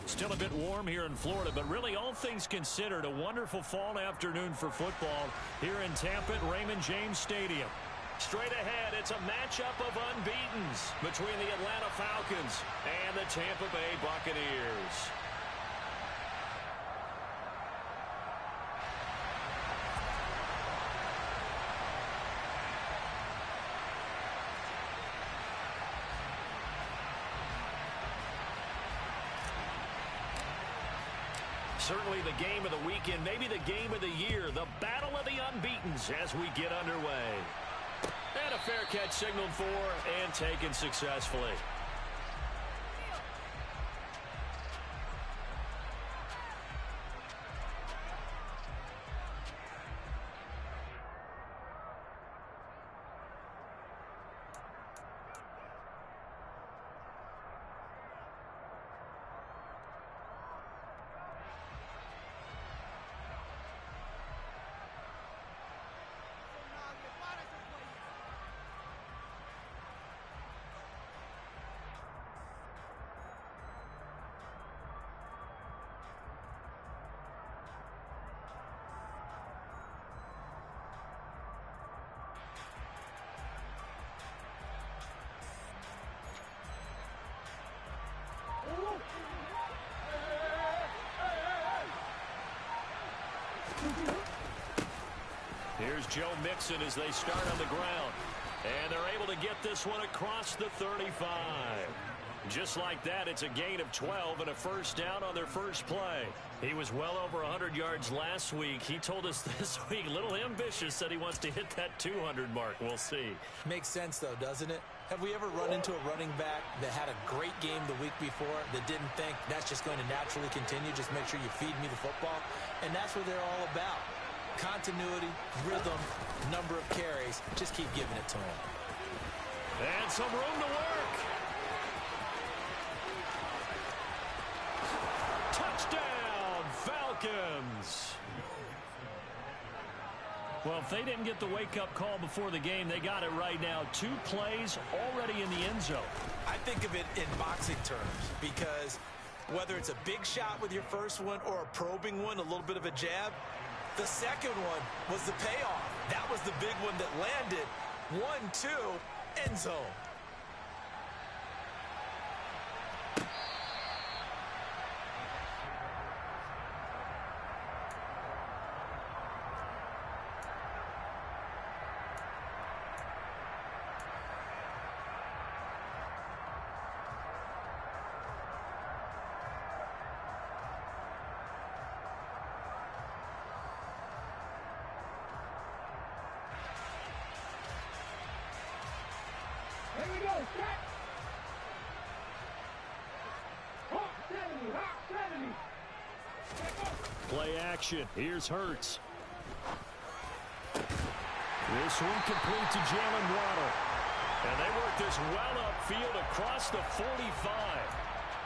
Still a bit warm here in Florida, but really all things considered, a wonderful fall afternoon for football here in Tampa at Raymond James Stadium. Straight ahead, it's a matchup of unbeatens between the Atlanta Falcons and the Tampa Bay Buccaneers. Certainly the game of the weekend, maybe the game of the year, the battle of the unbeatens as we get underway. And a fair catch signaled for and taken successfully. Here's Joe Mixon as they start on the ground. And they're able to get this one across the 35. Just like that, it's a gain of 12 and a first down on their first play. He was well over 100 yards last week. He told us this week, a little ambitious, said he wants to hit that 200 mark. We'll see. Makes sense, though, doesn't it? Have we ever run into a running back that had a great game the week before that didn't think that's just going to naturally continue? Just make sure you feed me the football. And that's what they're all about. Continuity, rhythm, number of carries. Just keep giving it to him. And some room to work. Touchdown, Falcons. Well, if they didn't get the wake-up call before the game, they got it right now. 2 plays already in the end zone. I think of it in boxing terms because whether it's a big shot with your first one or a probing one, a little bit of a jab, the second one was the payoff. That was the big one that landed. 1-2, end zone. Here we go, set! Hawk 70, Hawk 70! Play action. Here's Hurts. This one complete to Jalen Waddle. And they work this well upfield across the 45.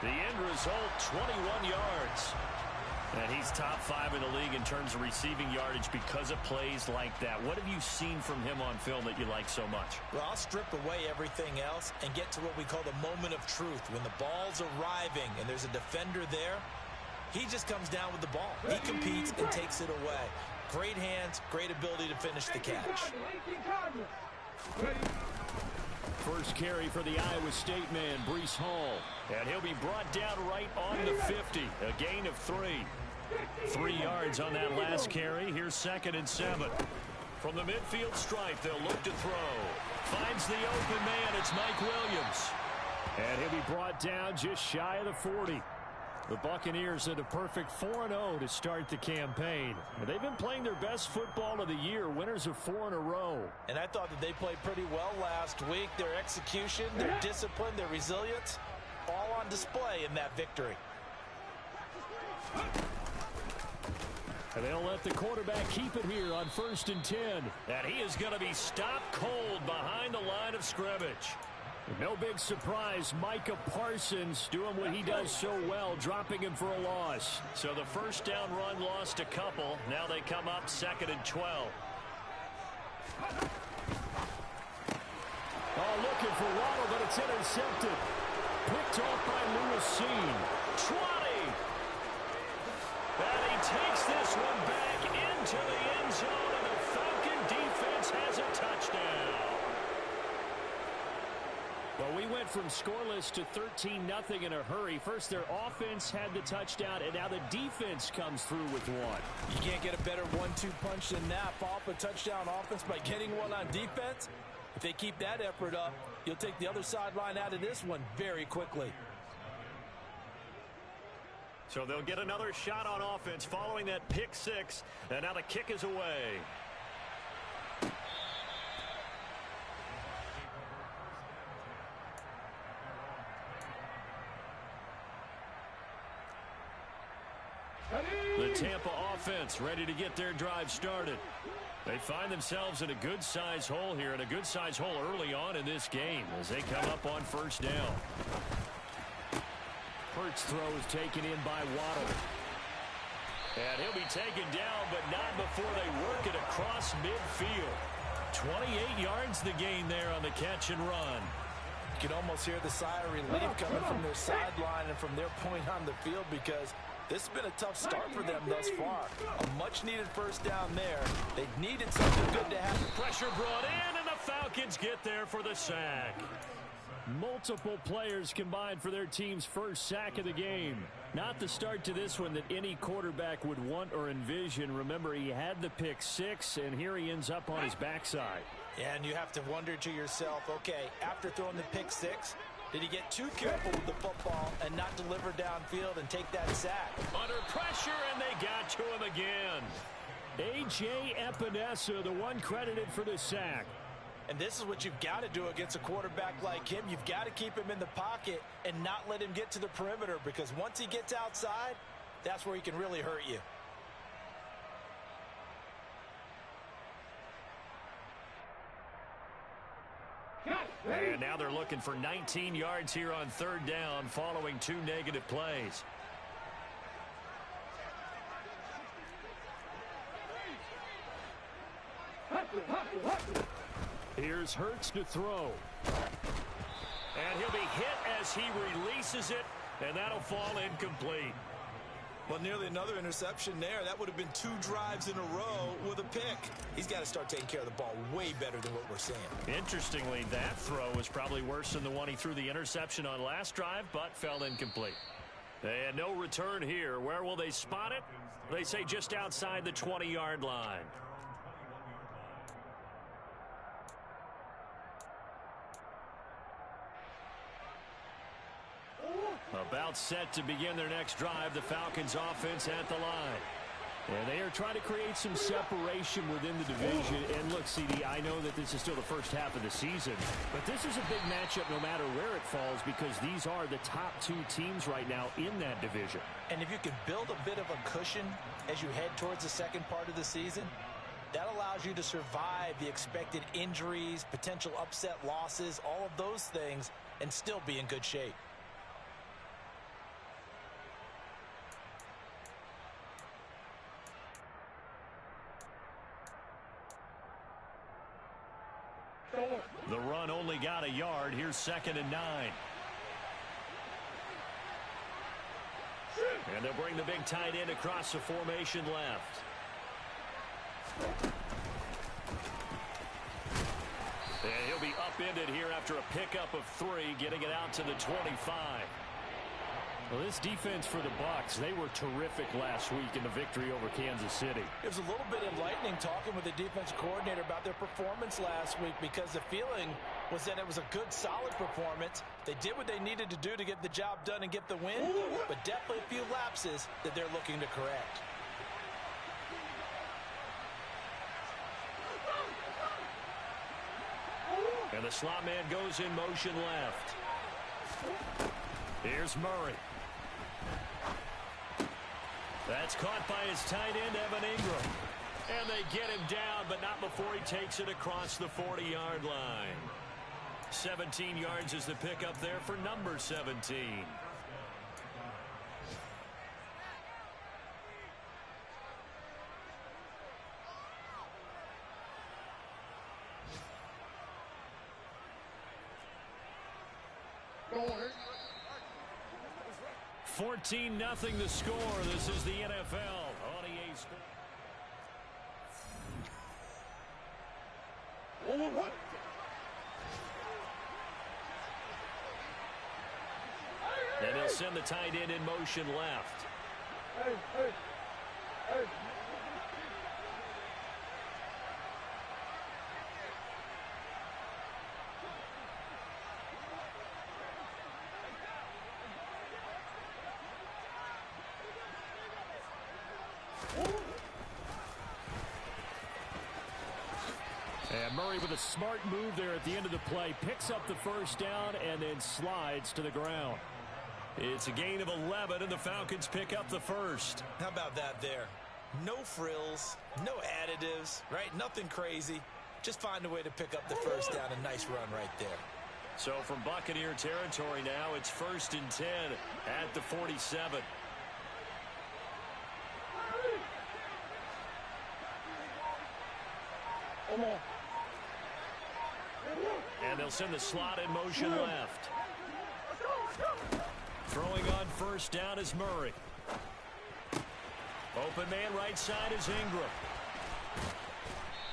The end result, 21 yards. And he's top 5 in the league in terms of receiving yardage because of plays like that. What have you seen from him on film that you like so much? Well, I'll strip away everything else and get to what we call the moment of truth. When the ball's arriving and there's a defender there, he just comes down with the ball. He competes and takes it away. Great hands, great ability to finish the catch. First carry for the Iowa State man, Breece Hall. And he'll be brought down right on the 50. A gain of 3. 3 yards on that last carry. Here's 2nd and 7. From the midfield stripe, they'll look to throw. Finds the open man. It's Mike Williams. And he'll be brought down just shy of the 40. The Buccaneers at a perfect 4-0 to start the campaign. And they've been playing their best football of the year, winners of 4 in a row. And I thought that they played pretty well last week. Their execution, their discipline, their resilience, all on display in that victory. And they'll let the quarterback keep it here on 1st and 10. And he is going to be stopped cold behind the line of scrimmage. No big surprise, Micah Parsons doing what he does so well, dropping him for a loss. So the first down run lost a couple. Now they come up 2nd and 12. Oh, looking for Waddle, but it's intercepted. Picked off by Lewis Seen. 20. from scoreless to 13-0 in a hurry. First, their offense had the touchdown, and now the defense comes through with one. You can't get a better 1-2 punch than that. Follow up a touchdown offense by getting one on defense. If they keep that effort up, you'll take the other sideline out of this one very quickly. So they'll get another shot on offense following that pick six, and now the kick is away. The Tampa offense ready to get their drive started. They find themselves in a good-sized hole here, and a good-sized hole early on in this game as they come up on first down. Hurts throw is taken in by Waddle. And he'll be taken down, but not before they work it across midfield. 28 yards the gain there on the catch and run. You can almost hear the sigh of relief coming from their sideline and from their point on the field, because this has been a tough start for them thus far. A much-needed first down there. They needed something good to happen. Pressure brought in, and the Falcons get there for the sack. Multiple players combined for their team's first sack of the game. Not the start to this one that any quarterback would want or envision. Remember, he had the pick six, and here he ends up on his backside. Yeah, and you have to wonder to yourself, okay, after throwing the pick six, did he get too careful with the football and not deliver downfield and take that sack? Under pressure, and they got to him again. A.J. Epinesa, the one credited for the sack. And this is what you've got to do against a quarterback like him. You've got to keep him in the pocket and not let him get to the perimeter, because once he gets outside, that's where he can really hurt you. And now they're looking for 19 yards here on third down following two negative plays. Here's Hurts to throw. And he'll be hit as he releases it, and that'll fall incomplete. Well, nearly another interception there. That would have been 2 drives in a row with a pick. He's got to start taking care of the ball way better than what we're seeing. Interestingly, that throw was probably worse than the one he threw the interception on last drive, but fell incomplete. And no return here. Where will they spot it? They say just outside the 20-yard line. About set to begin their next drive, the Falcons offense at the line. And they are trying to create some separation within the division. And look, CD, I know that this is still the first half of the season, but this is a big matchup no matter where it falls, because these are the top 2 teams right now in that division. And if you can build a bit of a cushion as you head towards the second part of the season, that allows you to survive the expected injuries, potential upset losses, all of those things, and still be in good shape. The run only got a yard. Here's 2nd and 9. And they'll bring the big tight end across the formation left. And he'll be upended here after a pickup of 3, getting it out to the 25. Well, this defense for the Bucs, they were terrific last week in the victory over Kansas City. It was a little bit enlightening talking with the defensive coordinator about their performance last week, because the feeling was that it was a good, solid performance. They did what they needed to do to get the job done and get the win, but definitely a few lapses that they're looking to correct. And the slot man goes in motion left. Here's Murray. That's caught by his tight end, Evan Ingram. And they get him down, but not before he takes it across the 40-yard line. 17 yards is the pickup there for number 17. Go 14-0 the score. This is the NFL on EA Sports. send the tight end in motion left. Hey, hey, hey. And Murray with a smart move there at the end of the play. Picks up the first down and then slides to the ground. It's a gain of 11, and the Falcons pick up the first. How about that there? No frills, no additives, right? Nothing crazy. Just find a way to pick up the first down. A nice run right there. So from Buccaneer territory now, it's 1st and 10 at the 47. Come on. And they'll send the slot in motion left. Throwing on first down is Murray. Open man right side is Ingram.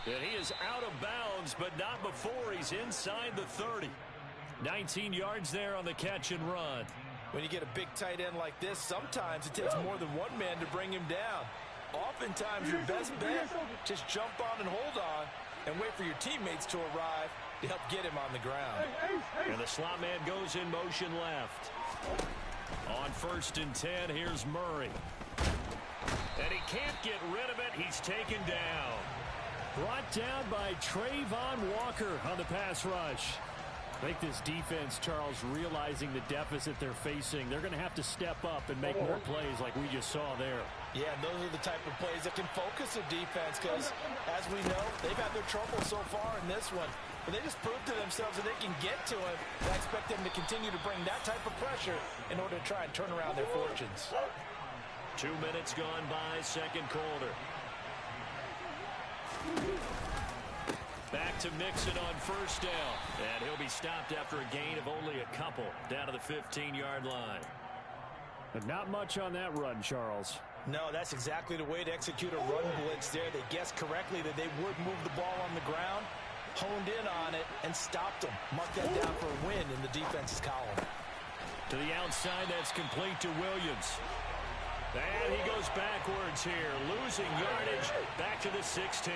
And he is out of bounds, but not before he's inside the 30. 19 yards there on the catch and run. When you get a big tight end like this, sometimes it takes more than one man to bring him down. Oftentimes, your best bet, just jump on and hold on and wait for your teammates to arrive to help get him on the ground. And the slot man goes in motion left. On 1st and 10, here's Murray. And he can't get rid of it. He's taken down. Brought down by Trayvon Walker on the pass rush. I think this defense, Charles, realizing the deficit they're facing, they're going to have to step up and make more plays like we just saw there. Yeah, and those are the type of plays that can focus a defense because, as we know, they've had their trouble so far in this one. But they just proved to themselves that they can get to him. I expect them to continue to bring that type of pressure in order to try and turn around their fortunes. 2 minutes gone by, second quarter. Back to Mixon on first down. And he'll be stopped after a gain of only a couple down to the 15-yard line. But not much on that run, Charles. No, that's exactly the way to execute a run blitz there. They guessed correctly that they would move the ball on the ground, honed in on it, and stopped them. Mark that down for a win in the defense's column. To the outside, that's complete to Williams. And he goes backwards here, losing yardage back to the 16.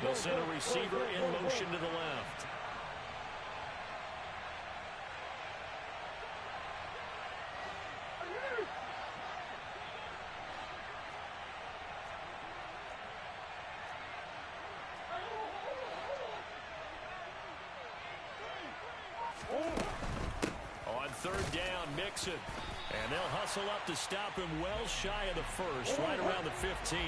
They'll send a receiver in motion to the left. On third down, Mixon. And they'll hustle up to stop him well shy of the first, right around the 15.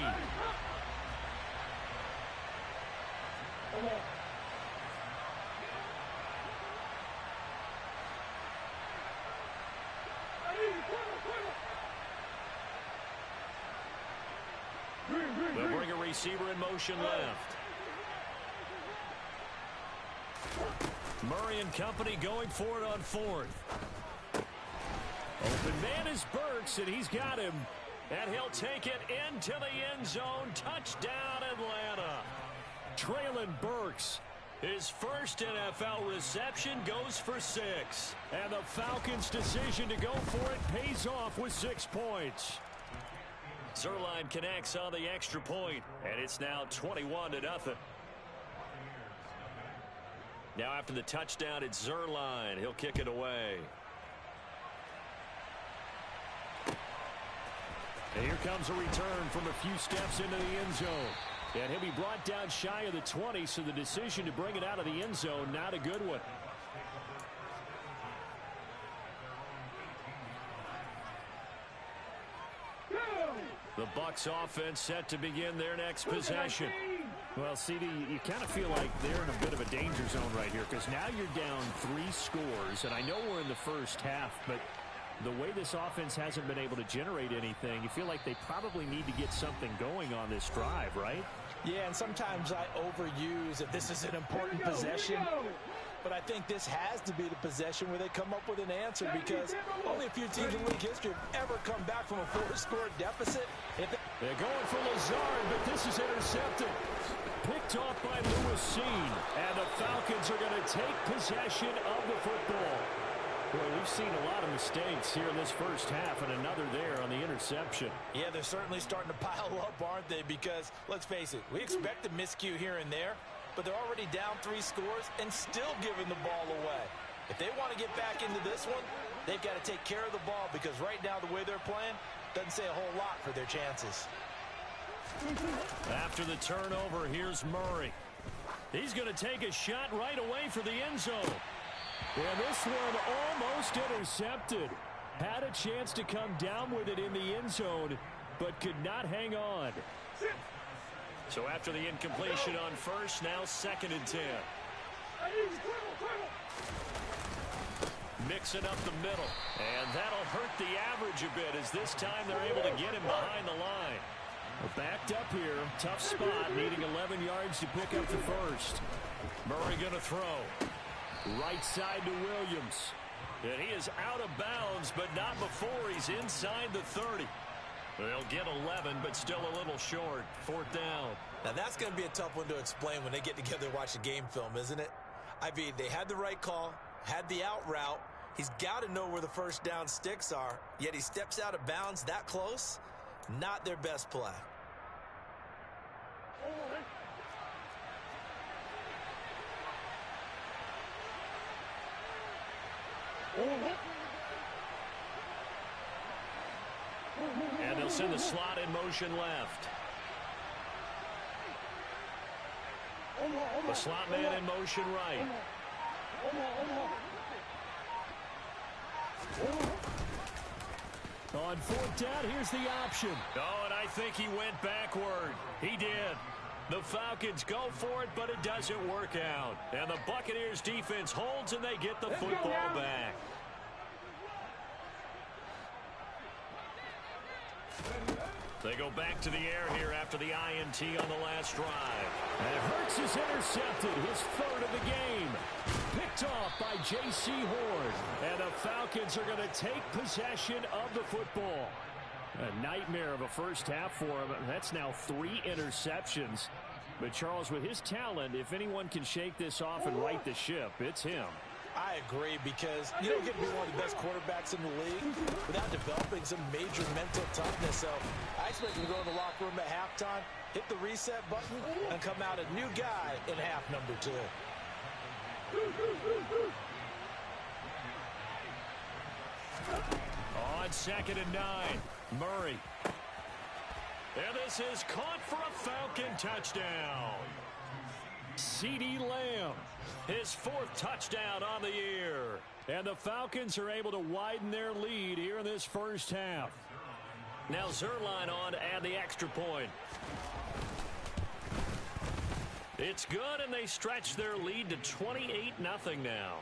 They'll bring a receiver in motion left. Murray and company going for it on fourth. Open man is Burks, and he's got him. And he'll take it into the end zone. Touchdown, Atlanta. Traylon Burks, his first NFL reception, goes for 6. And the Falcons' decision to go for it pays off with 6 points. Zuerlein connects on the extra point, and it's now 21-0. Now after the touchdown, it's Zuerlein. He'll kick it away. And here comes a return from a few steps into the end zone. And he'll be brought down shy of the 20, so the decision to bring it out of the end zone, not a good one. The Bucs offense set to begin their next possession. Well, CD, you kind of feel like they're in a bit of a danger zone right here because now you're down 3 scores, and I know we're in the first half, but the way this offense hasn't been able to generate anything, you feel like they probably need to get something going on this drive, right? Yeah, and sometimes I overuse if this is an important possession. But I think this has to be the possession where they come up with an answer because only a few teams in league history have ever come back from a 4-score deficit. They're going for Lazard, but this is intercepted. Picked off by Lewis Seen. And the Falcons are going to take possession of the football. Well, we've seen a lot of mistakes here in this first half, and another there on the interception. Yeah, they're certainly starting to pile up, aren't they? Because, let's face it, we expect a miscue here and there, but they're already down 3 scores and still giving the ball away. If they want to get back into this one, they've got to take care of the ball, because right now the way they're playing doesn't say a whole lot for their chances. After the turnover, here's Murray. He's going to take a shot right away for the end zone. And this one almost intercepted. Had a chance to come down with it in the end zone, but could not hang on. So after the incompletion on first, now 2nd and 10. Mixing up the middle. And that'll hurt the average a bit as this time they're able to get him behind the line. Backed up here. Tough spot, needing 11 yards to pick up the first. Murray going to throw. Right side to Williams. And he is out of bounds, but not before he's inside the 30. They'll get 11, but still a little short. 4th down. Now, that's going to be a tough one to explain when they get together and watch a game film, isn't it? I mean, they had the right call, had the out route. He's got to know where the first down sticks are, yet he steps out of bounds that close. Not their best play. And they'll send the slot in motion left. The slot man in motion right. On 4th down, here's the option. Oh, and I think he went backward. He did. The Falcons go for it, but it doesn't work out. And the Buccaneers defense holds, and they get the football back. They go back to the air here after the INT on the last drive. And Hurts is intercepted, his 3rd of the game. Picked off by J.C. Horn. And the Falcons are going to take possession of the football. A nightmare of a first half for him. That's now 3 interceptions. But, Charles, with his talent, if anyone can shake this off and right the ship, it's him. I agree, because you don't get to be one of the best quarterbacks in the league without developing some major mental toughness. So I expect him to go in the locker room at halftime, hit the reset button, and come out a new guy in half number 2. On 2nd and 9, Murray. And this is caught for a Falcon touchdown. CeeDee Lamb. His 4th touchdown on the year. And the Falcons are able to widen their lead here in this first half. Now Zerline on to add the extra point. It's good, and they stretch their lead to 28-0 now.